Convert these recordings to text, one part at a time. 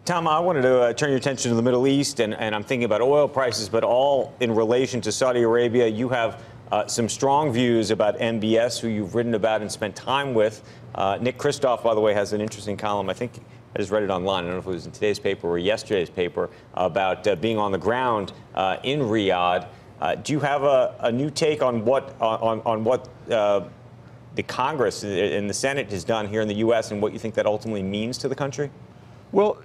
Tom, I wanted to turn your attention to the Middle East, and I'm thinking about oil prices, but all in relation to Saudi Arabia. You have some strong views about MBS, who you've written about and spent time with. Nick Kristof, by the way, has an interesting column. I think I just read it online. I don't know if it was in today's paper or yesterday's paper about being on the ground in Riyadh. Do you have a new take on what the Congress and the Senate has done here in the U.S. and what you think that ultimately means to the country? Well,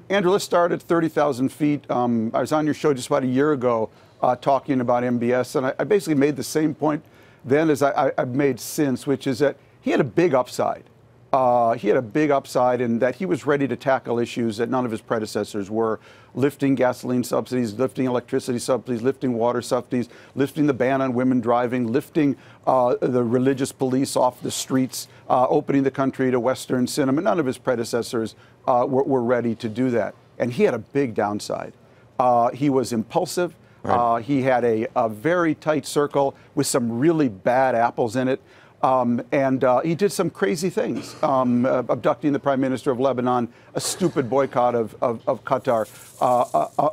Andrew, let's start at 30,000 feet. I was on your show just about a year ago talking about MBS, and I basically made the same point then as I've made since, which is that he had a big upside. He had a big upside in that he was ready to tackle issues that none of his predecessors were: lifting gasoline subsidies, lifting electricity subsidies, lifting water subsidies, lifting the ban on women driving, lifting the religious police off the streets, opening the country to Western cinema. None of his predecessors were ready to do that. And he had a big downside. He was impulsive. Right. He had a very tight circle with some really bad apples in it. And he did some crazy things, abducting the prime minister of Lebanon, a stupid boycott of Qatar,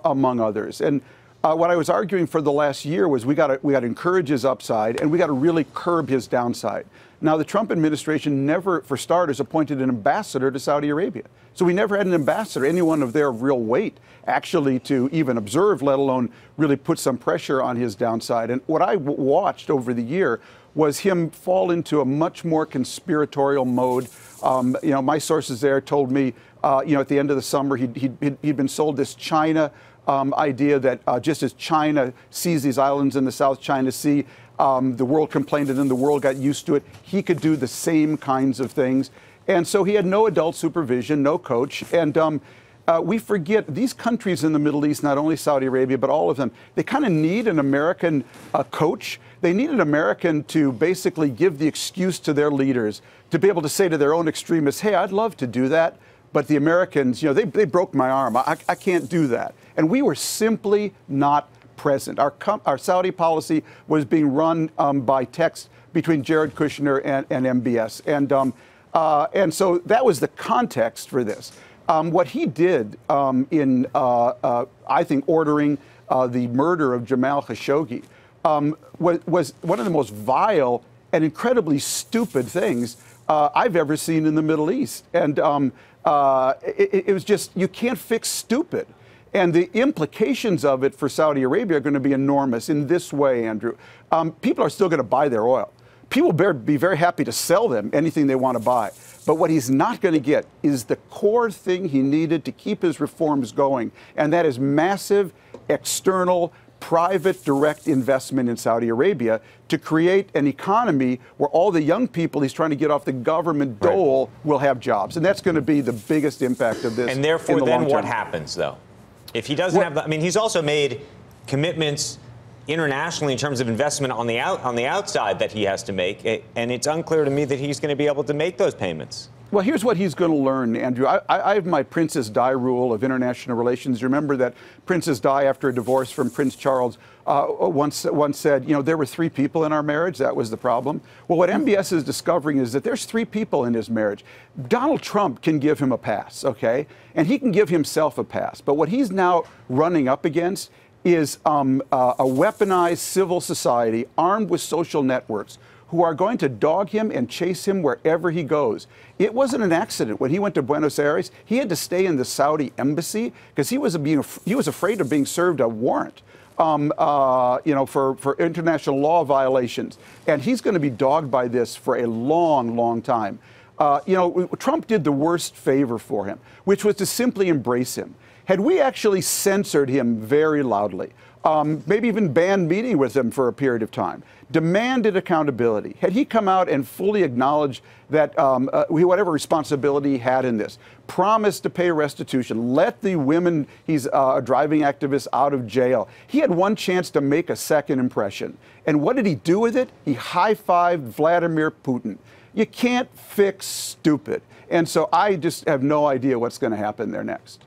among others. And what I was arguing for the last year was we got to encourage his upside, and we got to really curb his downside. Now, the Trump administration never, for starters, appointed an ambassador to Saudi Arabia. So we never had an ambassador, anyone of their real weight, actually to even observe, let alone really put some pressure on his downside. And what I watched over the year was him fall into a much more conspiratorial mode. You know, my sources there told me, you know, at the end of the summer, he'd been sold this China idea that just as China sees these islands in the South China Sea, the world complained and then the world got used to it. He could do the same kinds of things. And so he had no adult supervision, no coach. And we forget these countries in the Middle East, not only Saudi Arabia, but all of them, they kind of need an American coach. They need an American to basically give the excuse to their leaders to be able to say to their own extremists, hey, I'd love to do that, but the Americans, you know, they broke my arm. I can't do that. And we were simply not present. Our Saudi policy was being run by text between Jared Kushner and MBS. And so that was the context for this. What he did in, I think, ordering the murder of Jamal Khashoggi was one of the most vile and incredibly stupid things I've ever seen in the Middle East. And it was just, you can't fix stupid. And the implications of it for Saudi Arabia are going to be enormous in this way, Andrew. People are still going to buy their oil. People will be very happy to sell them anything they want to buy. But what he's not going to get is the core thing he needed to keep his reforms going, and that is massive external, private, direct investment in Saudi Arabia to create an economy where all the young people he's trying to get off the government dole will have jobs. And that's going to be the biggest impact of this. And therefore, then what happens, though? If he doesn't have, I mean, he's also made commitments internationally in terms of investment on the outside that he has to make, and it's unclear to me that he's going to be able to make those payments. Well, here's what he's going to learn, Andrew. I have my Princess Di rule of international relations. You remember that Princess Di, after a divorce from Prince Charles, once said, you know, there were 3 people in our marriage. That was the problem. Well, what MBS is discovering is that there's 3 people in his marriage. Donald Trump can give him a pass, okay? And he can give himself a pass. But what he's now running up against is a weaponized civil society armed with social networks who are going to dog him and chase him wherever he goes. It wasn't an accident. When he went to Buenos Aires, he had to stay in the Saudi embassy because he was afraid of being served a warrant, you know, for international law violations. And he's going to be dogged by this for a long, long time. You know, Trump did the worst favor for him, which was to simply embrace him. Had we actually censored him very loudly, maybe even banned meeting with him for a period of time, demanded accountability, had he come out and fully acknowledged that whatever responsibility he had in this, promised to pay restitution, let the women he's driving activists out of jail, he had one chance to make a second impression. And what did he do with it? He high-fived Vladimir Putin. You can't fix stupid. And so I just have no idea what's going to happen there next.